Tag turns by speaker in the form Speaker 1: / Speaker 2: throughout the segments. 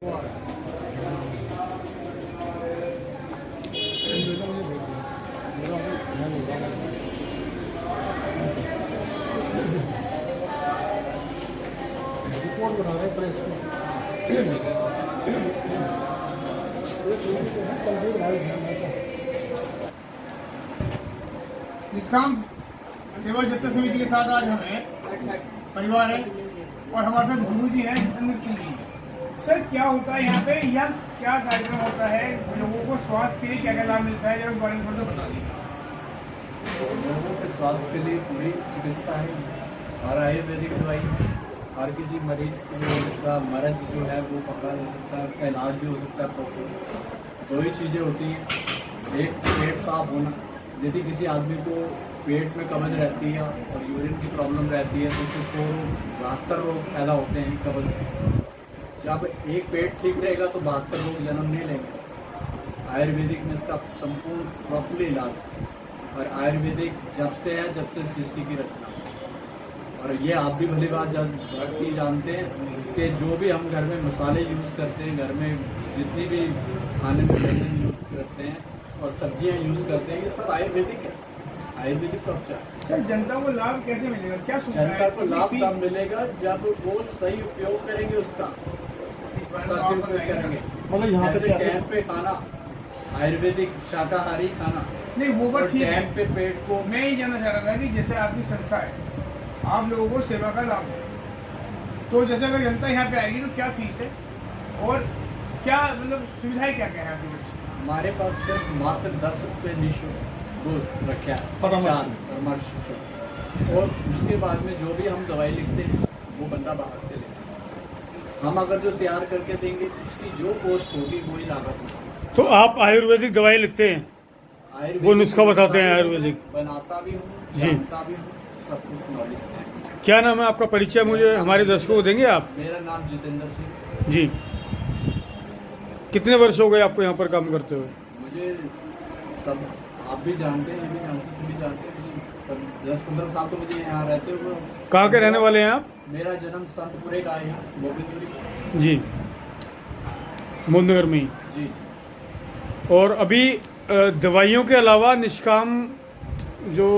Speaker 1: Report बना रहे press को
Speaker 2: निष्काम सेवा जत्था समिति के साथ आज हमें परिवार है और हमारे साथ गुरु जी हैं जितेंद्र सिंह जी। सर क्या होता है यहाँ पे या क्या कार्यक्रम होता है, लोगों को स्वास्थ्य के लिए क्या क्या लाभ मिलता है, जरा इस बारे में थोड़ा बता दीजिए।
Speaker 3: लोगों के स्वास्थ्य के लिए पूरी चिकित्सा है और आयुर्वेदिक दवाई हर किसी मरीज का मर्ज जो है वो पकड़ा जा सकता है, उसका इलाज भी हो सकता है प्रॉपर। दो ही चीज़ें होती हैं, एक पेट साफ होना। यदि किसी आदमी को पेट में कब्ज रहती है और यूरिन की प्रॉब्लम रहती है तो उसको 72 रोग पैदा होते हैं कब्ज से। जब एक पेट ठीक रहेगा तो 72 रोग जन्म नहीं लेंगे। आयुर्वेदिक में इसका संपूर्ण प्रॉपरली इलाज है और आयुर्वेदिक जब से है जब से सृष्टि की रचना। और ये आप भी भली बात जानते हैं कि जो भी हम घर में मसाले यूज़ करते हैं, घर में जितनी भी खाने में व्यंजन यूज़ करते हैं और सब्जियां यूज़ करते हैं, ये सब आयुर्वेदिक है, आयुर्वेदिक का उपचार।
Speaker 2: सर जनता को लाभ कैसे मिलेगा, क्या सुविधा है?
Speaker 3: जनता को लाभ तब मिलेगा जब वो सही उपयोग करेंगे उसका, सदुपयोग करेंगे।
Speaker 1: मतलब यहाँ पे
Speaker 3: टाइम पे खाना, आयुर्वेदिक शाकाहारी खाना,
Speaker 2: नहीं वो बात ठीक है।
Speaker 3: टाइम पे पेट को।
Speaker 2: मैं ये जानना चाह रहा था कि जैसे आपकी संस्था है, आप लोगों को सेवा का लाभ है, तो जैसे अगर जनता यहाँ पे आएगी तो क्या फीस है और क्या मतलब सुविधाएं क्या क्या है आपके पास?
Speaker 3: हमारे पास सिर्फ मात्र 10 रुपये निःशुल्क दूध रखा है परामर्श। और उसके बाद में जो भी हम दवाई लिखते हैं वो बंदा बाहर से ले सकता है। हम अगर जो तैयार करके देंगे उसकी जो कॉस्ट होगी वही लागत होगी।
Speaker 4: तो आप आयुर्वेदिक दवाई लिखते हैं, वो नुस्खा बताते हैं आयुर्वेदिक?
Speaker 3: बनाता भी हूँ,
Speaker 4: जी।
Speaker 3: जानता भी हूँ, सब कुछ नॉलेज है।
Speaker 4: क्या नाम है आपका? परिचय मुझे हमारे दर्शकों को देंगे आप?
Speaker 3: मेरा नाम जितेंद्र सिंह।
Speaker 4: जी। कितने वर्ष हो गए आपको यहाँ पर काम करते हुए?
Speaker 3: मुझे सब आप भी जानते हैं, ये भी जानते हैं, सभी जानते हैं। 10-15 साल तो मुझे यहाँ रहते हुए।
Speaker 4: कहाँ के रहने वाले हैं आप?
Speaker 3: मेरा जन्म संतपुरे का है, गोविंदपुरी।
Speaker 4: जी, मोदनगर में ही।
Speaker 3: जी।
Speaker 4: और अभी दवाइयों के अलावा निष्काम जो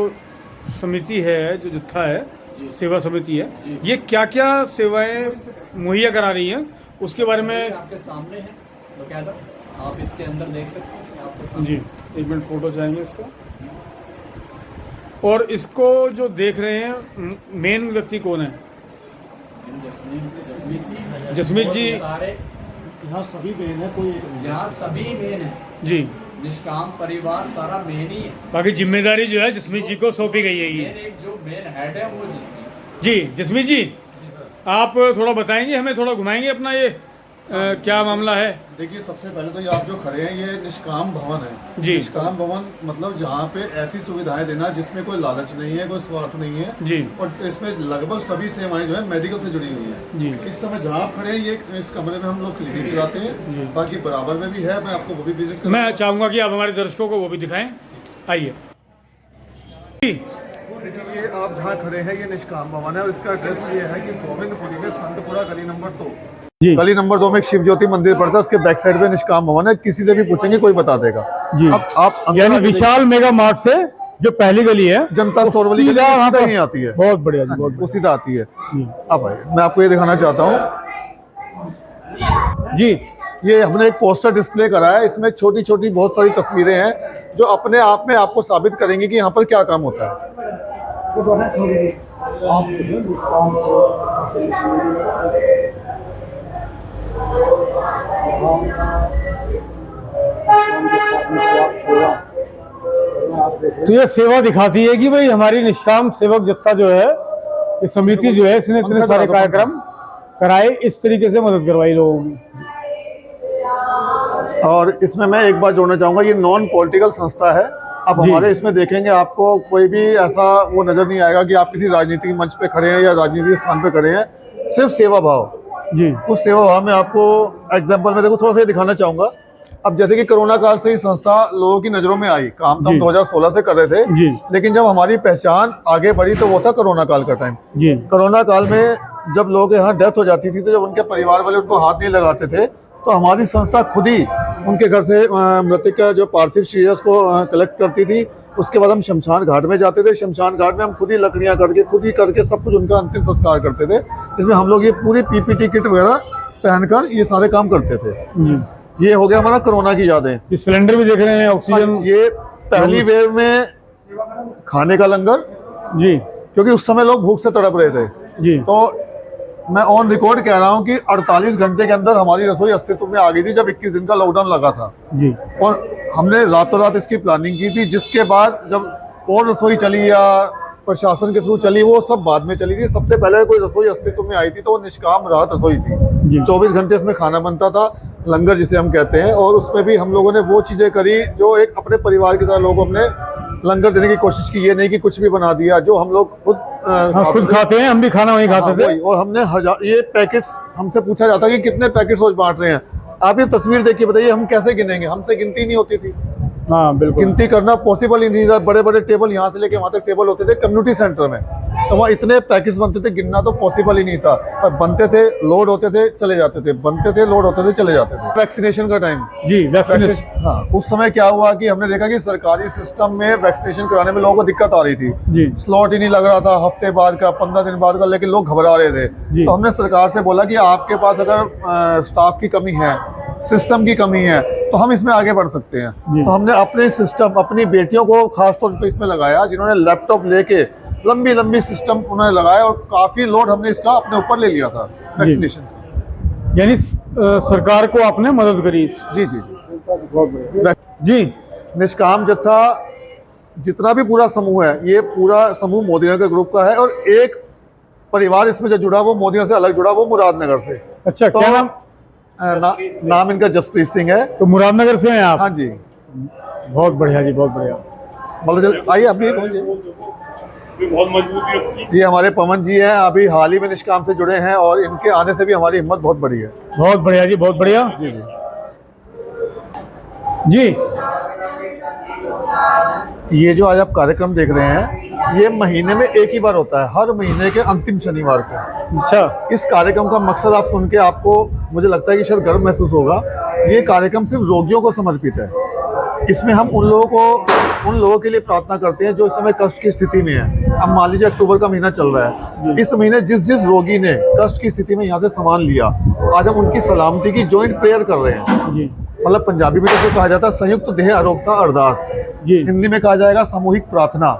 Speaker 4: समिति है, जो जत्था है,
Speaker 3: जी।
Speaker 4: सेवा समिति है,
Speaker 3: जी।
Speaker 4: ये क्या क्या सेवाएं मुहैया करा रही हैं उसके बारे में?
Speaker 3: आपके सामने है बकायदा, आप इसके अंदर देख सकते हैं आपके सामने।
Speaker 4: जी, एक मिनट फोटो चाहिए इसका। और इसको जो देख रहे हैं मेन व्यक्ति कौन है? जसमीत जी।
Speaker 3: सारे
Speaker 1: यहाँ सभी मेन है, कोई एक नहीं है।
Speaker 3: यहाँ सभी मेन है
Speaker 4: जी।
Speaker 3: निष्काम परिवार सारा मेन ही है।
Speaker 4: बाकी जिम्मेदारी जो है जसमीत जी को सौंपी गई है ये।
Speaker 3: मेन एक जो मेन हेड है वो जिसमें।
Speaker 4: जी जसमीत जी, आप थोड़ा बताएंगे, हमें थोड़ा घुमाएंगे अपना ये क्या मामला है?
Speaker 1: देखिए, सबसे पहले तो ये आप जो खड़े हैं ये निष्काम भवन है।
Speaker 4: जी।
Speaker 1: निष्काम भवन मतलब जहाँ पे ऐसी सुविधाएं देना जिसमें कोई लालच नहीं है, कोई स्वार्थ नहीं है।
Speaker 4: जी।
Speaker 1: और इसमें लगभग सभी सेवाएं जो है मेडिकल से जुड़ी हुई है।
Speaker 4: जी।
Speaker 1: इस समय जहाँ आप खड़े हैं ये इस कमरे में हम लोग क्लिनिक चलाते
Speaker 4: जी।
Speaker 1: हैं, बाकी बराबर में भी है, मैं आपको वो भी विजिट
Speaker 4: मैं चाहूँगा कि आप हमारे दर्शकों को वो भी दिखाएं। आइए।
Speaker 1: ये आप जहाँ खड़े हैं ये निष्काम भवन है और इसका एड्रेस ये है कि गोविंदपुरी में संतपुरा गली नंबर 2। गली नंबर 2 में एक शिव ज्योति मंदिर पड़ता है, उसके बैक साइड में निष्काम भवन है। किसी से भी पूछेंगे कोई बता देगा।
Speaker 4: जी।
Speaker 1: अब आप
Speaker 4: यानी विशाल मेगा मार्ट से जो पहली गली है,
Speaker 1: जनता स्टोर वाली गली सीधा ही आती है।
Speaker 4: बहुत बढ़िया जी, बहुत
Speaker 1: वो सीधा आती है।
Speaker 4: जी।
Speaker 1: अब आइए, मैं आपको ये दिखाना चाहता हूँ।
Speaker 4: जी।
Speaker 1: ये हमने एक पोस्टर डिस्प्ले करा है, इसमें छोटी छोटी बहुत सारी तस्वीरें हैं जो अपने आप में आपको साबित करेंगी कि यहाँ पर क्या काम होता है।
Speaker 4: तो ये सेवा दिखाती है कि भाई हमारी निष्काम सेवक जत्था जो है, ये समिति जो है, इसने इतने सारे कार्यक्रम कराए, इस तरीके से मदद करवाई लोगों की।
Speaker 1: और इसमें मैं एक बात जोड़ना चाहूँगा, ये नॉन पॉलिटिकल संस्था है। अब हमारे इसमें देखेंगे आपको कोई भी ऐसा वो नज़र नहीं आएगा कि आप किसी राजनीतिक मंच पे खड़े हैं या राजनीतिक स्थान पे खड़े हैं। सिर्फ सेवा भाव।
Speaker 4: जी।
Speaker 1: उस सेवा भाव में आपको एग्जाम्पल में देखो थोड़ा सा ये दिखाना चाहूँगा। अब जैसे कि कोरोना काल से ही संस्था लोगों की नज़रों में आई, काम तो हम 2016 से कर रहे थे।
Speaker 4: जी।
Speaker 1: लेकिन जब हमारी पहचान आगे बढ़ी तो वो था कोरोना काल का टाइम।
Speaker 4: जी।
Speaker 1: कोरोना काल में जब लोगों के यहाँ डेथ हो जाती थी तो जब उनके परिवार वाले उनको हाथ नहीं लगाते थे तो हमारी संस्था खुद ही उनके घर से मृतक का जो पार्थिव शरीर को कलेक्ट करती थी। उसके बाद हम शमशान घाट में जाते थे। शमशान घाट में हम खुद ही लकड़ियाँ करके खुद ही करके सब कुछ उनका अंतिम संस्कार करते थे, जिसमें हम लोग ये पूरी पीपीटी किट वगैरह पहनकर ये सारे काम करते थे। ये हो गया हमारा कोरोना की यादें।
Speaker 4: ये सिलेंडर भी देख रहे हैं, ऑक्सीजन।
Speaker 1: ये पहली वेव में खाने का लंगर
Speaker 4: जी,
Speaker 1: क्योंकि उस समय लोग भूख से तड़प रहे थे।
Speaker 4: जी,
Speaker 1: तो मैं ऑन रिकॉर्ड कह रहा हूँ कि 48 घंटे के अंदर हमारी रसोई अस्तित्व में आ गई थी, जब 21 दिन का लॉकडाउन लगा था।
Speaker 4: जी,
Speaker 1: और हमने रातों रात इसकी प्लानिंग की थी, जिसके बाद जब और रसोई चली या प्रशासन के थ्रू चली, वो सब बाद में चली थी। सबसे पहले कोई रसोई अस्तित्व में आई थी तो वो निष्काम राहत रसोई थी। 24 घंटे इसमें खाना बनता था, लंगर जिसे हम कहते हैं। और उसमें भी हम लोगों ने वो चीज़ें करी जो एक अपने परिवार की तरह लोग हमने लंगर देने की कोशिश की। ये नहीं कि कुछ भी बना दिया, जो हम लोग
Speaker 4: खुद खाते हैं, हम भी खाना वहीं खाते थे।
Speaker 1: और हमने ये पैकेट्स, हमसे पूछा जाता कि कितने पैकेट्स रोज बांट रहे हैं। आप ये तस्वीर देखिए, बताइए हम कैसे गिनेंगे, हमसे गिनती नहीं होती थी।
Speaker 4: हाँ बिल्कुल,
Speaker 1: गिनती करना पॉसिबल ही नहीं था। बड़े बड़े टेबल यहाँ से लेके वहाँ तक टेबल होते थे कम्युनिटी सेंटर में, तो वहाँ इतने पैकेट्स बनते थे, गिनना तो पॉसिबल ही नहीं था। पर बनते थे, लोड होते थे, चले जाते थे, बनते थे, लोड होते थे, चले जाते थे। वैक्सीनेशन का टाइम,
Speaker 4: जी, वैक्सीनेशन।
Speaker 1: हाँ, उस समय क्या हुआ कि हमने देखा कि सरकारी सिस्टम में वैक्सीनेशन कराने में लोगों को दिक्कत आ रही थी।
Speaker 4: जी,
Speaker 1: स्लॉट ही नहीं लग रहा था, हफ्ते बाद का, 15 दिन बाद का, लेकिन लोग घबरा रहे थे।
Speaker 4: जी।
Speaker 1: तो हमने सरकार से बोला कि आपके पास अगर स्टाफ की कमी है, सिस्टम की कमी है, तो हम इसमें आगे बढ़ सकते हैं। तो हमने अपने सिस्टम, अपनी बेटियों को खासतौर पर इसमें लगाया, जिन्होंने लैपटॉप लेके लंबी लंबी सिस्टम उन्होंने लगाया, और काफ़ी लोड हमने इसका अपने ऊपर ले लिया था वैक्सीनेशन का।
Speaker 4: यानी सरकार को आपने मदद करी।
Speaker 1: जी जी जी,
Speaker 4: बहुत बढ़िया जी।
Speaker 1: निष्काम जत्था जितना भी पूरा समूह है, ये पूरा समूह मोदीनगर के ग्रुप का है। और एक परिवार इसमें जो जुड़ा, वो मोदीनगर से अलग जुड़ा, वो मुरादनगर से।
Speaker 4: अच्छा,
Speaker 1: तो
Speaker 4: क्या नाम?
Speaker 1: नाम इनका जसप्रीत सिंह है।
Speaker 4: तो मुरादनगर से हैं आप?
Speaker 1: हाँ जी,
Speaker 4: बहुत बढ़िया जी, बहुत बढ़िया।
Speaker 1: मतलब आइए अभी
Speaker 5: बहुत मजबूती रखी।
Speaker 1: ये हमारे पवन जी हैं, अभी हाल ही में निष्काम से जुड़े हैं, और इनके आने से भी हमारी हिम्मत बहुत बढ़ी है।
Speaker 4: बहुत बढ़िया जी, बहुत बढ़िया
Speaker 1: जी जी
Speaker 4: जी।
Speaker 1: ये जो आज आप कार्यक्रम देख रहे हैं, ये महीने में एक ही बार होता है, हर महीने के अंतिम शनिवार को।
Speaker 4: अच्छा,
Speaker 1: इस कार्यक्रम का मकसद आप सुन के आपको, मुझे लगता है कि शायद गर्व महसूस होगा। ये कार्यक्रम सिर्फ रोगियों को समर्पित है। इसमें हम उन लोगों के लिए प्रार्थना करते हैं जो इस समय कष्ट की स्थिति में है। अब मान लीजिए अक्टूबर का महीना चल रहा है, इस महीने जिस रोगी ने कष्ट की स्थिति में यहाँ से सामान लिया, आज हम उनकी सलामती की जॉइंट प्रेयर कर रहे हैं।
Speaker 4: जी,
Speaker 1: मतलब पंजाबी में तो कहा जाता है संयुक्त देह आरोग्यता अरदास,
Speaker 4: जी।
Speaker 1: हिंदी में कहा जाएगा सामूहिक प्रार्थना,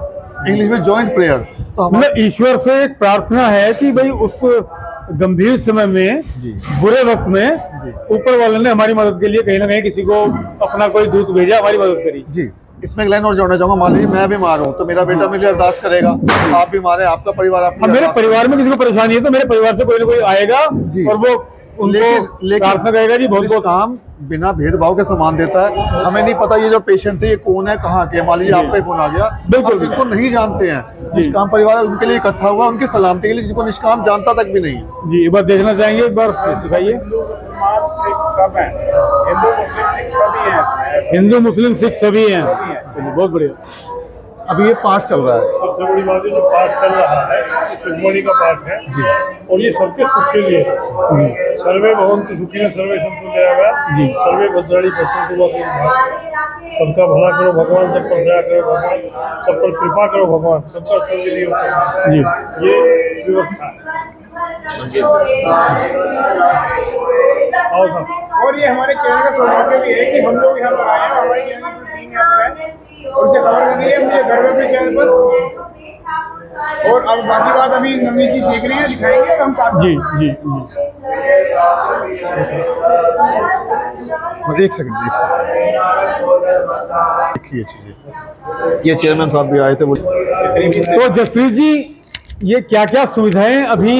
Speaker 1: इंग्लिश में जॉइंट प्रेयर। तो हमारे
Speaker 4: मतलब ईश्वर से एक प्रार्थना है कि भाई उस गंभीर समय में,
Speaker 1: जी
Speaker 4: बुरे वक्त में, ऊपर वाले ने हमारी मदद के लिए कहीं ना कहीं किसी को अपना कोई दूत भेजा, हमारी मदद करी।
Speaker 1: जी। इसमें एक लाइन और जोड़ना चाहूंगा। मान लीजिए मैं बीमार हूँ, तो मेरा बेटा मेरे लिए अरदास करेगा, आप बीमार हैं, आपका परिवार आपके
Speaker 4: अब
Speaker 1: लिए
Speaker 4: मेरे
Speaker 1: अरदास
Speaker 4: परिवार में किसी को परेशानी है तो मेरे परिवार से कोई ना कोई आएगा
Speaker 1: जी।
Speaker 4: और वो उनको प्रार्थना करेगा। जी, बहुत बहुत
Speaker 1: काम बिना भेदभाव के सामान देता है। हमें नहीं पता ये जो पेशेंट थे ये कौन है, कहाँ के। मान लीजिए आपका ही फोन आ गया,
Speaker 4: बिल्कुल,
Speaker 1: आप जिनको नहीं जानते हैं, निष्काम परिवार है, उनके लिए इकट्ठा हुआ, उनकी सलामती के लिए, जिनको निष्काम जानता तक भी नहीं है।
Speaker 4: जी, एक बार देखना चाहेंगे, एक बार दिखाइए।
Speaker 5: सब है, हिंदू मुस्लिम सिख सभी हैं।
Speaker 4: हिंदू मुस्लिम सिख सभी हैं। बहुत बढ़िया।
Speaker 1: अभी ये पाठ चल रहा है
Speaker 5: सबसे बड़ी बात है जो पाठ चल रहा है, ये सुखमणि का पाठ है
Speaker 1: जी,
Speaker 5: और ये सबके सुख के लिए है। सर्वे भवन्तु सुखिनः सर्वे सन्तु निरामया सर्वे भद्राणि पश्यन्तु मा कश्चित्। सबका भला करो भगवान, सब पर दया करो भगवान, सब पर कृपा करो भगवान, सबका सर्व लिए
Speaker 4: जी,
Speaker 5: ये व्यवस्था है।
Speaker 2: और ये हमारे चैनल का सौभाग्य भी है कि हम लोग यहाँ पर आए हैं, हमारी चैनल की टीम यहाँ पर है और उसे कवर कर रही है। मुझे गर्व है अपने चैनल पर। और अब बाकी बात अभी नवी चीज देख रहे हैं, दिखाएंगे और हम साथ।
Speaker 4: जी, जी, जी।
Speaker 1: एक सेकंड देखिए चीजें। ये चेयरमैन साहब भी आए थे, वो
Speaker 4: तो जसप्रीत जी, ये क्या क्या सुविधाएं अभी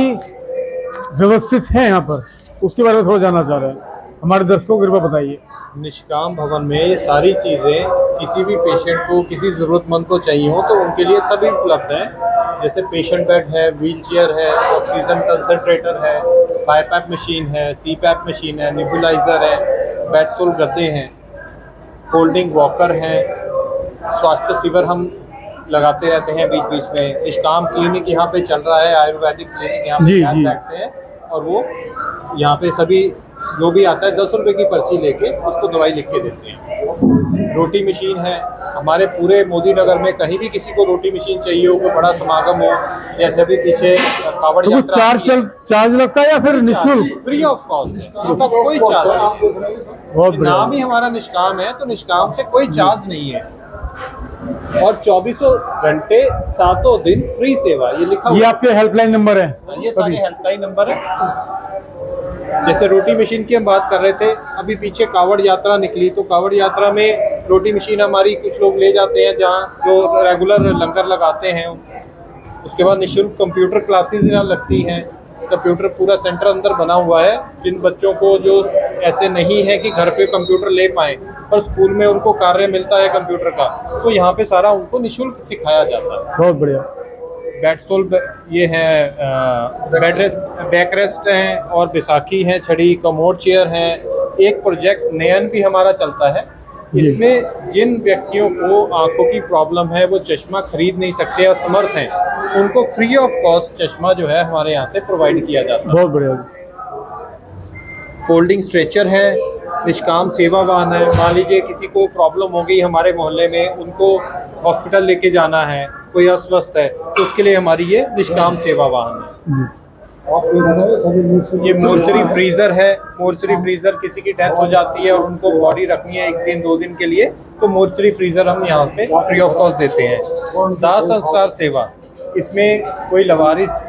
Speaker 4: व्यवस्थित हैं यहाँ पर, उसके बारे में थोड़ा जानना चाह रहे हैं, हमारे दर्शकों को कृपया बताइए।
Speaker 3: निष्काम भवन में ये सारी चीज़ें किसी भी पेशेंट को, किसी ज़रूरतमंद को चाहिए हो तो उनके लिए सभी उपलब्ध हैं। जैसे पेशेंट बेड है, व्हील चेयर है, ऑक्सीजन कंसनट्रेटर है, बाईपैप मशीन है, सीपैप मशीन है, निबुलाइज़र है, बेडसोल गद्दे हैं, फोल्डिंग वॉकर हैं, स्वास्थ्य शिविर हम लगाते रहते हैं बीच बीच में। निष्काम क्लिनिक यहाँ पे चल रहा है, आयुर्वेदिक क्लिनिक यहाँ पे
Speaker 4: जी,
Speaker 3: यहाँ
Speaker 4: जी।
Speaker 3: बैठते हैं और वो यहाँ पे सभी
Speaker 6: जो भी आता है 10 रुपए की पर्ची लेके उसको दवाई लिख के देते हैं। रोटी मशीन है हमारे पूरे मोदी नगर में, कहीं भी किसी को रोटी मशीन चाहिए हो, कोई बड़ा समागम हो, जैसे अभी पीछे कावड़
Speaker 4: तो कुछ
Speaker 6: यात्रा
Speaker 4: चार्ज लगता है या फिर निःशुल्क?
Speaker 6: फ्री ऑफ कॉस्ट, इसका कोई चार्ज नहीं।
Speaker 4: बहुत बढ़िया।
Speaker 6: नाम ही हमारा निष्काम है, तो निष्काम से कोई चार्ज नहीं है और 24 घंटे 7 दिन फ्री सेवा, ये लिखा
Speaker 4: ये
Speaker 6: हुआ
Speaker 4: आपके हेल्पलाइन नंबर है?
Speaker 6: है। ये सारे हेल्पलाइन नंबर है। जैसे रोटी मशीन की हम बात कर रहे थे, अभी पीछे कावड़ यात्रा निकली, तो कावड़ यात्रा में रोटी मशीन हमारी कुछ लोग ले जाते हैं, जहाँ जो रेगुलर लंगर लगाते हैं। उसके बाद निःशुल्क कंप्यूटर क्लासेस यहाँ लगती हैं। कंप्यूटर पूरा सेंटर अंदर बना हुआ है, जिन बच्चों को जो ऐसे नहीं है कि घर पे कंप्यूटर ले पाएँ पर स्कूल में उनको कार्य मिलता है कंप्यूटर का, तो यहाँ पे सारा उनको निःशुल्क सिखाया जाता है।
Speaker 4: बहुत बढ़िया।
Speaker 6: बैटसोल ये है, बेड रेस्ट, बैक रेस्ट हैं, और बैसाखी हैं, छड़ी, कमोड चेयर हैं। एक प्रोजेक्ट नयन भी हमारा चलता है, इसमें जिन व्यक्तियों को आंखों की प्रॉब्लम है, वो चश्मा खरीद नहीं सकते, असमर्थ हैं, उनको फ्री ऑफ कॉस्ट चश्मा जो है हमारे यहाँ से प्रोवाइड किया जाता है।
Speaker 4: बहुत बढ़िया।
Speaker 6: फोल्डिंग स्ट्रेचर है, निष्काम सेवा वाहन है। मान लीजिए किसी को प्रॉब्लम हो गई हमारे मोहल्ले में, उनको हॉस्पिटल लेके जाना है, कोई अस्वस्थ है, तो उसके लिए हमारी ये निष्काम सेवा वाहन है। ये मोर्चरी फ्रीजर है। मोर्चरी फ्रीजर, किसी की डेथ हो जाती है और उनको बॉडी रखनी है 1 दिन 2 दिन के लिए, तो मोर्चरी फ्रीजर हम यहाँ पे फ्री ऑफ कॉस्ट देते हैं। दाह संस्कार सेवा, इसमें कोई लवारिस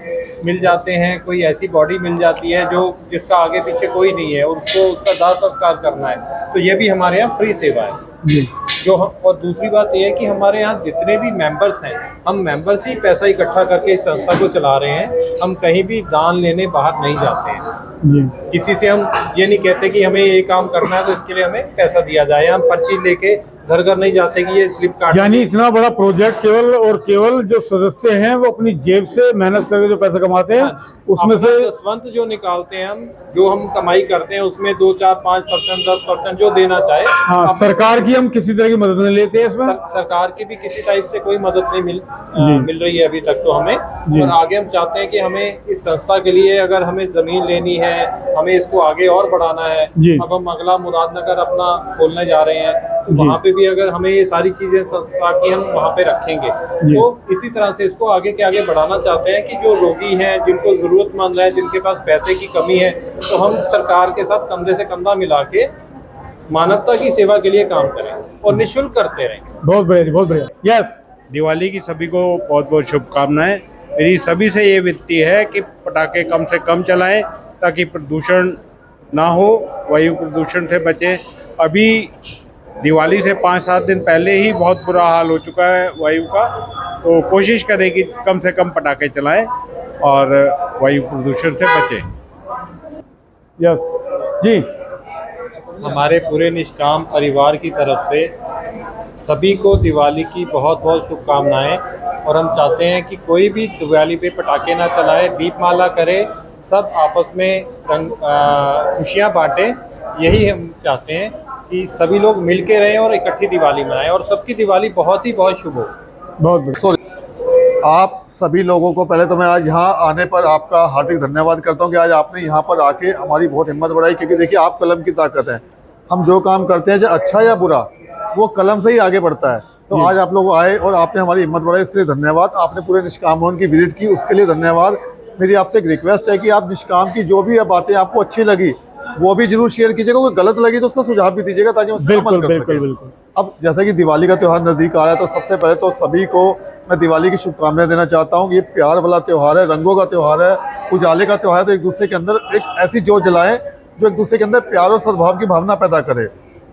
Speaker 6: मिल जाते हैं, कोई ऐसी बॉडी मिल जाती है जो जिसका आगे पीछे कोई नहीं है और उसको उसका दाह संस्कार करना है, तो ये भी हमारे यहाँ फ्री सेवा है। जो हम, और दूसरी बात ये है कि हमारे यहाँ जितने भी मेंबर्स हैं, हम मेंबर्स ही पैसा इकट्ठा करके इस संस्था को चला रहे हैं। हम कहीं भी दान लेने बाहर नहीं जाते हैं। किसी से हम ये नहीं कहते कि हमें ये काम करना है तो इसके लिए हमें पैसा दिया जाए। हम पर्ची लेके घर घर नहीं जाते कि ये स्लिप कार्ड।
Speaker 4: यानी इतना बड़ा प्रोजेक्ट केवल जो सदस्य हैं वो अपनी जेब से मेहनत करके जो पैसा कमाते हैं, उसमें से
Speaker 6: दसवंत जो निकालते हैं, हम जो हम कमाई करते हैं उसमें 2, 4, 5%, 10% जो देना चाहे।
Speaker 4: हाँ, सरकार की हम किसी तरह की मदद नहीं लेते हैं इसमें।
Speaker 6: सरकार की भी किसी टाइप से कोई मदद नहीं मिल रही है अभी तक तो हमें। और आगे हम चाहते हैं कि हमें इस संस्था के लिए, अगर हमें जमीन लेनी है, हमें इसको आगे और बढ़ाना है। अब हम अगला मुरादनगर अपना खोलने जा रहे हैं, तो वहाँ पे भी अगर हमें ये सारी चीजें संस्था की हम वहाँ पे रखेंगे, तो इसी तरह से इसको आगे के आगे बढ़ाना चाहते हैं कि जो रोगी हैं, जिनको जरूरतमंद है, जिनके पास पैसे की कमी है, तो हम सरकार के साथ कंधे से कंधा मिला के मानवता की सेवा के लिए काम करें और निःशुल्क करते रहें।
Speaker 4: बहुत बढ़िया, बहुत बढ़िया। यस,
Speaker 7: दिवाली की सभी को बहुत बहुत शुभकामनाएं। मेरी सभी से ये विनती है कि पटाखे कम से कम चलाएं ताकि प्रदूषण ना हो, वायु प्रदूषण से बचें। अभी दिवाली से 5-7 दिन पहले ही बहुत बुरा हाल हो चुका है वायु का, तो कोशिश करें कि कम से कम पटाखे चलाएं और वायु प्रदूषण से बचें।
Speaker 4: यस जी।
Speaker 6: हमारे पूरे निष्काम परिवार की तरफ से सभी को दिवाली की बहुत बहुत शुभकामनाएं, और हम चाहते हैं कि कोई भी दिवाली पे पटाखे ना चलाए, दीपमाला करे, सब आपस में खुशियां बांटें। यही हम चाहते हैं कि सभी लोग मिल के रहें और इकट्ठी दिवाली मनाएं, और सबकी दिवाली बहुत ही बहुत शुभ हो।
Speaker 4: बहुत
Speaker 1: आप सभी लोगों को पहले तो मैं आज यहाँ आने पर आपका हार्दिक धन्यवाद करता हूँ कि आज आपने यहाँ पर आके हमारी बहुत हिम्मत बढ़ाई, क्योंकि देखिए आप कलम की ताकत है। हम जो काम करते हैं, चाहे अच्छा या बुरा, वो कलम से ही आगे बढ़ता है। तो आज आप लोग आए और आपने हमारी हिम्मत बढ़ाई, इसके लिए धन्यवाद। आपने पूरे निष्काम भवन की विजिट की, उसके लिए धन्यवाद। मेरी आपसे एक रिक्वेस्ट है कि आप निष्काम की जो भी बातें आपको अच्छी लगी वो भी जरूर शेयर कीजिएगा, कोई गलत लगी तो उसका सुझाव भी दीजिएगा ताकि हम उससे अमल कर सकें। अब जैसा कि दिवाली का त्यौहार नज़दीक आ रहा है, तो सबसे पहले तो सभी को मैं दिवाली की शुभकामनाएं देना चाहता हूँ। ये प्यार वाला त्यौहार है, रंगों का त्यौहार है, उजाले का त्यौहार है। तो एक दूसरे के अंदर एक ऐसी जोत जलाएं जो एक दूसरे के अंदर प्यार और सद्भाव की भावना पैदा करे।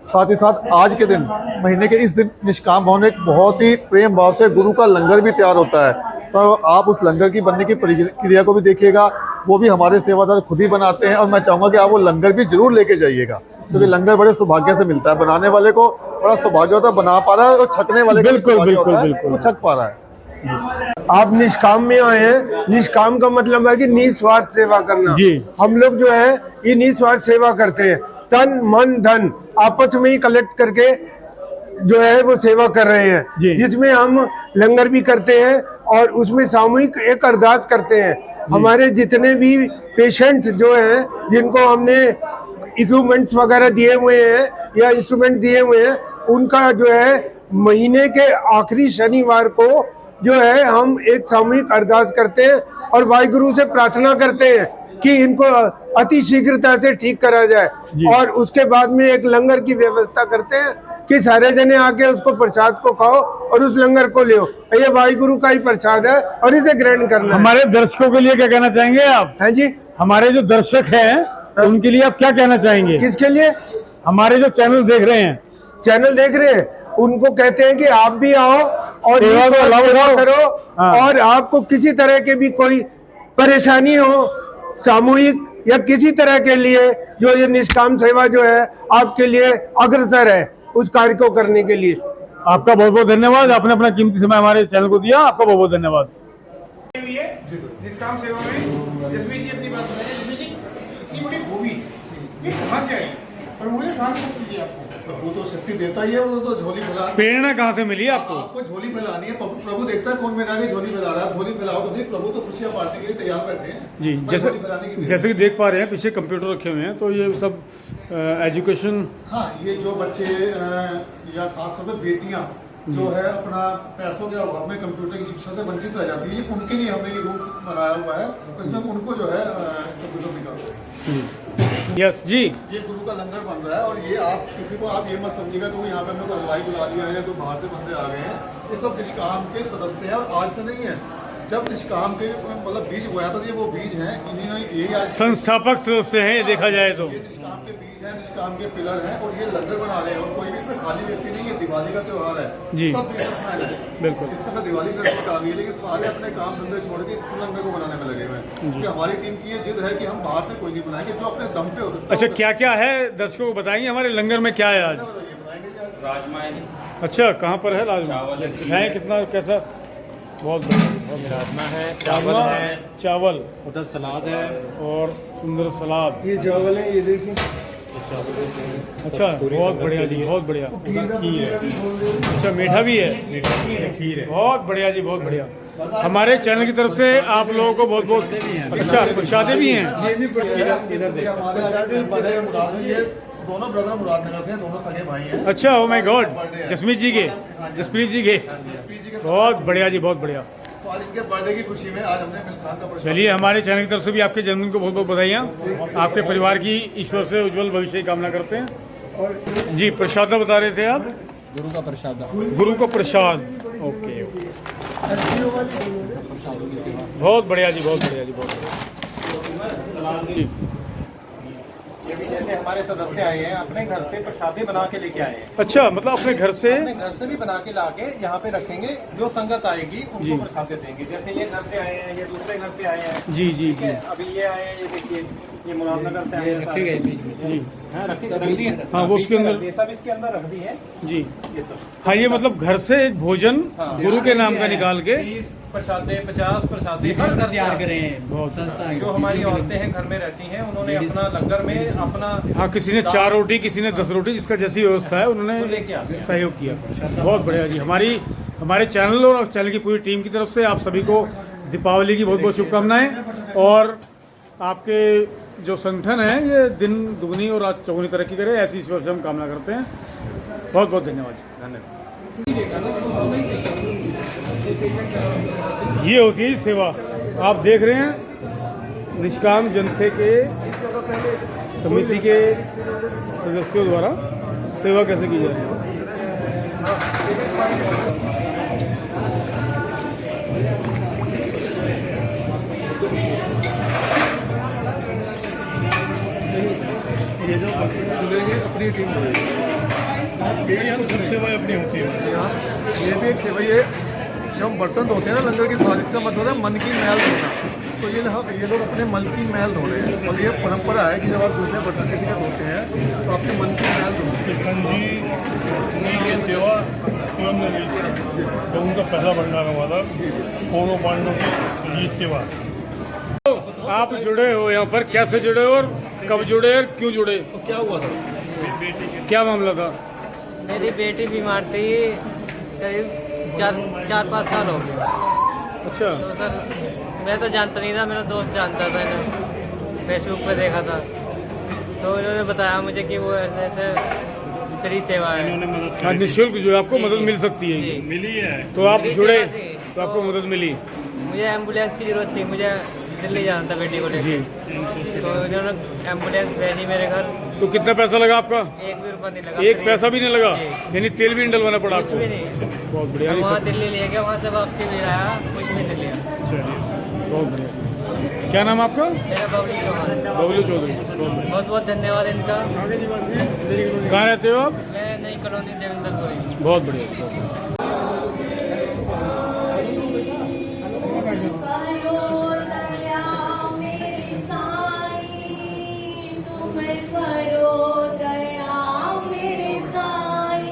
Speaker 1: साथ ही साथ आज के दिन, महीने के इस दिन, निष्काम भवन एक बहुत ही प्रेम भाव से गुरु का लंगर भी तैयार होता है। तो आप उस लंगर की बनने की प्रक्रिया को भी देखिएगा, वो भी हमारे सेवादार खुद ही बनाते हैं। और मैं चाहूँगा कि आप वो लंगर भी जरूर लेके जाइएगा, क्योंकि लंगर बड़े सौभाग्य से मिलता है। बनाने वाले को बड़ा सौभाग्य होता है, बना पा रहा है, और छकने वाले को सौभाग्य होता है, वो छक पा रहा है।
Speaker 8: आप निष्काम में आए हैं। निष्काम का मतलब है कि निस्वार्थ सेवा करना। हम लोग जो है ये निस्वार्थ सेवा करते हैं, तन मन धन आपस में ही कलेक्ट करके जो है वो सेवा कर रहे हैं, जिसमें हम लंगर भी करते हैं और उसमें सामूहिक एक अरदास करते हैं। हमारे जितने भी पेशेंट जो हैं, जिनको हमने इक्विपमेंट्स वगैरह दिए हुए हैं या इंस्ट्रूमेंट दिए हुए हैं, उनका जो है महीने के आखिरी शनिवार को जो है हम एक सामूहिक अरदास करते हैं और वाहिगुरु से प्रार्थना करते हैं कि इनको अति शीघ्रता से ठीक करा जाए। और उसके बाद में एक लंगर की व्यवस्था करते हैं कि सारे जने आके उसको प्रसाद को खाओ और उस लंगर को ले। ये वाहिगुरु का ही प्रसाद है और इसे ग्रहण करना है।
Speaker 4: हमारे दर्शकों के लिए क्या कहना चाहेंगे आप?
Speaker 8: हैं जी,
Speaker 4: हमारे जो दर्शक हैं उनके लिए आप क्या कहना चाहेंगे?
Speaker 8: किसके लिए?
Speaker 4: हमारे जो चैनल देख रहे हैं,
Speaker 8: चैनल देख रहे हैं, उनको कहते हैं कि आप भी आओ और
Speaker 4: सेवा को लाभ
Speaker 8: सेवा
Speaker 4: उठाओ।
Speaker 8: करो।
Speaker 4: हाँ।
Speaker 8: और आपको किसी तरह की भी कोई परेशानी हो सामूहिक या किसी तरह के लिए, जो ये निष्काम सेवा जो है आपके लिए अग्रसर है उस कार्य को करने के लिए।
Speaker 4: आपका बहुत बहुत धन्यवाद। आपने अपना कीमती समय हमारे चैनल को दिया, आपका बहुत बहुत धन्यवाद।
Speaker 2: हुई है निष्काम सेवा में जसमीत जी अपनी बात बताइए। जसमीत जी, इतनी बड़ी भूमि ये कहाँ से आई और मुझे कहाँ से मिली आपको?
Speaker 1: प्रभु तो शक्ति देता ही है, वो तो झोली फैला।
Speaker 4: प्रेरणा कहाँ से मिली आपको?
Speaker 1: आपको झोली फैलानी है। प्रभु देखता है कौन मेरा झोली फैला रहा है, झोली फैलाओ तो सही। प्रभु तो खुशियां बांटने के लिए तैयार बैठे हैं
Speaker 4: जी,
Speaker 1: बस
Speaker 4: जैसे
Speaker 1: झोली फैलाने की देर है।
Speaker 4: जैसे कि देख पा रहे हैं पीछे कंप्यूटर रखे हुए हैं, तो ये सब एजुकेशन।
Speaker 1: हाँ, ये जो बच्चे या खासतौर पे बेटियां जो है अपना पैसों के अभाव में कंप्यूटर की शिक्षा से वंचित रह जाती है, उनके लिए हमने ये रूल्स बनाया हुआ है। तो इसमें उनको जो है कंप्यूटर सिखाते हैं।
Speaker 4: यस जी,
Speaker 1: ये गुरु का लंगर बन रहा है और ये आप किसी को आप ये मत समझिएगा कि यहाँ पे हमने कोई हलवाई बुला लिया है या कोई बाहर से बंदे आ गए हैं। ये सब निष्काम के सदस्य हैं और आज से नहीं है। जब निष्काम के मतलब बीज बोया था, ये वो बीज हैं, इन्हीं यही आज
Speaker 4: संस्थापक सदस्य हैं ये देखा जाए तो।
Speaker 1: ये निष्काम के बीज हैं, निष्काम के पिलर हैं और ये लंगर बना रहे हैं। और कोई भी इसमें खाली व्यक्ति नहीं है। दिवाली का त्योहार है,
Speaker 4: जी।
Speaker 1: सब बिजनेसमैन है।
Speaker 4: बिल्कुल।
Speaker 1: इस समय दिवाली नजदीक आ गई है, लेकिन सारे अपने काम धंधे छोड़ के इस लंगर को बनाने में लगे हुए हैं। क्योंकि हमारी टीम की ये जिद है कि हम बाहर से कोई नहीं बनाएंगे, जो अपने दम पे हो सकता है।
Speaker 4: अच्छा, क्या क्या है दर्शकों को बताएंगे? हमारे लंगर में क्या है आज?
Speaker 3: राजमा है,
Speaker 4: अच्छा, कहाँ पर है राजमा? है कितना कैसा? बहुत बढ़िया।
Speaker 3: राजमा है,
Speaker 4: चावल है, चावल
Speaker 3: उधर सलाद है,
Speaker 4: और सुंदर सलाद।
Speaker 8: ये चावल है, ये देखिए।
Speaker 4: अच्छा, बहुत बढ़िया जी, बहुत बढ़िया। अच्छा, मीठा भी है, खीर है। बहुत बढ़िया जी, बहुत बढ़िया। हमारे चैनल की तरफ से आप लोगों को बहुत बहुत अच्छा प्रसादे भी हैं।
Speaker 1: दोनों ब्रदर मुरादनगर से हैं, दोनों सगे भाई हैं।
Speaker 4: अच्छा, ओ माय गॉड, जसमीत जी के, जसप्रीत जी के। बहुत बढ़िया जी, बहुत बढ़िया।
Speaker 1: तो आज इनके बर्थडे की खुशी में आज हमने मिष्ठान का प्रसाद।
Speaker 4: चलिए, हमारे चैनल की तरफ से भी आपके जन्मदिन को बहुत बहुत बधाइयाँ। आपके परिवार की ईश्वर से उज्जवल भविष्य की कामना करते हैं। जी, प्रसाद बता रहे थे आप?
Speaker 3: गुरु का प्रसाद,
Speaker 4: गुरु का प्रसाद। ओके, बहुत बढ़िया जी, बहुत बढ़िया जी, बहुत बढ़िया जी।
Speaker 6: ये भी जैसे हमारे सदस्य आए हैं, अपने घर से प्रसादी बना के लेके आए हैं।
Speaker 4: अच्छा, मतलब अपने घर से?
Speaker 6: अपने घर से भी बना के लाके यहाँ पे रखेंगे। जो संगत आएगी उनको प्रसाद देंगे। जैसे ये घर से आए हैं, ये दूसरे घर से आए हैं।
Speaker 4: जी जी
Speaker 6: ठीक
Speaker 4: जी
Speaker 6: है, अभी ये आए हैं, ये देखिए, ये मुरादनगर से आए हैं। रखे गए बीच में
Speaker 4: जी।
Speaker 6: हाँ, रख दी है।
Speaker 4: हाँ, वो उसके अंदर
Speaker 6: सब इसके अंदर रख दी है
Speaker 4: जी।
Speaker 6: ये सब।
Speaker 4: हाँ, ये मतलब घर से एक भोजन
Speaker 6: हाँ।
Speaker 4: गुरु के नाम का निकाल के
Speaker 6: 20 प्रसादे, 50 प्रसादे हर घर तैयार करें।
Speaker 4: बहुत
Speaker 6: जो हमारी औरतें हैं घर में रहती हैं, उन्होंने अपना लंगर में अपना
Speaker 4: हाँ, किसी ने 4 रोटी, किसी ने 10 रोटी, जिसका जैसी व्यवस्था है उन्होंने
Speaker 6: लेके आते हैं।
Speaker 4: सहयोग किया। बहुत बढ़िया जी। हमारे चैनल और चैनल की पूरी टीम की तरफ से आप सभी को दीपावली की बहुत बहुत शुभकामनाएं। और आपके जो संगठन है ये दिन दुगनी और रात चौगुनी तरक्की करे, ऐसी ईश्वर से हम कामना करते हैं। बहुत बहुत धन्यवाद जी। धन्यवाद। ये होती है सेवा। आप देख रहे हैं निष्काम जनता के समिति के सदस्यों द्वारा सेवा कैसे की जा रही है।
Speaker 1: ये जो खुलेंगे अपनी टीम खुलेगी।
Speaker 4: सेवा अपनी होती है।
Speaker 1: ये भी एक सेवा है। जब हम बर्तन धोते हैं ना लंगर की थाली, इसका मतलब है मन की मैल धोना। तो ये लोग अपने मन की मैल धो रहे हैं। और ये परंपरा है कि जब आप दूसरे बर्तन किसी का धोते हैं तो आपके मन की मैल धोते हैं।
Speaker 5: सेवा जब उनका पहला भंडारा हुआ था कौरव पांडवों की जीत के बाद।
Speaker 4: तो आप जुड़े हो यहाँ पर, कैसे जुड़े और कब जुड़े और क्यों जुड़े?
Speaker 1: तो क्या हुआ था?
Speaker 4: क्या मामला था?
Speaker 9: मेरी बेटी बीमार थी, करीब 4-5 साल हो गए।
Speaker 4: अच्छा।
Speaker 9: तो सर मैं तो जानता नहीं था, मेरा दोस्त जानता था, इन्हें फेसबुक पे देखा था। तो उन्होंने बताया मुझे कि वो ऐसे ऐसे फ्री सेवा है।
Speaker 4: हाँ, निःशुल्क जो है आपको
Speaker 9: जी,
Speaker 4: मदद
Speaker 9: जी।
Speaker 4: मिल सकती है।
Speaker 9: जी।
Speaker 5: मिली है।
Speaker 4: तो आप
Speaker 9: फ्री
Speaker 4: जुड़े
Speaker 9: सेवा थी।
Speaker 4: तो आपको मदद मिली।
Speaker 9: मुझे एम्बुलेंस की ज़रूरत थी, मुझे दिल्ली जाना था बेटी को
Speaker 4: जी।
Speaker 9: लेकर। तो उन्होंने एम्बुलेंस भेजी मेरे घर।
Speaker 4: तो कितना पैसा लगा आपका?
Speaker 9: 1 भी रुपया नहीं लगा।
Speaker 4: एक
Speaker 9: फ्री।
Speaker 4: पैसा भी नहीं लगा,
Speaker 9: जी।
Speaker 4: यानी तेल भी नहीं डलवाना पड़ा
Speaker 9: कुछ
Speaker 4: आपको।
Speaker 9: भी नहीं।
Speaker 4: बहुत बढ़िया।
Speaker 9: वहाँ दिल्ली ले गया, वहाँ से वापसी भी आया, कुछ भी नहीं लिया।
Speaker 4: चलिए, बहुत बढ़िया। क्या नाम आपका?
Speaker 9: मेरा बबली चौहान।
Speaker 4: बबलू चौधरी। बहुत बढ़िया।
Speaker 9: बहुत बहुत धन्यवाद इनका।
Speaker 4: कहाँ रहते हो आप?
Speaker 9: मैं नई कॉलोनी देवेंद्रपुरी।
Speaker 4: बहुत बढ़िया।
Speaker 10: करो दया मेरे साईं, तुम्हें करो दया मेरे साईं।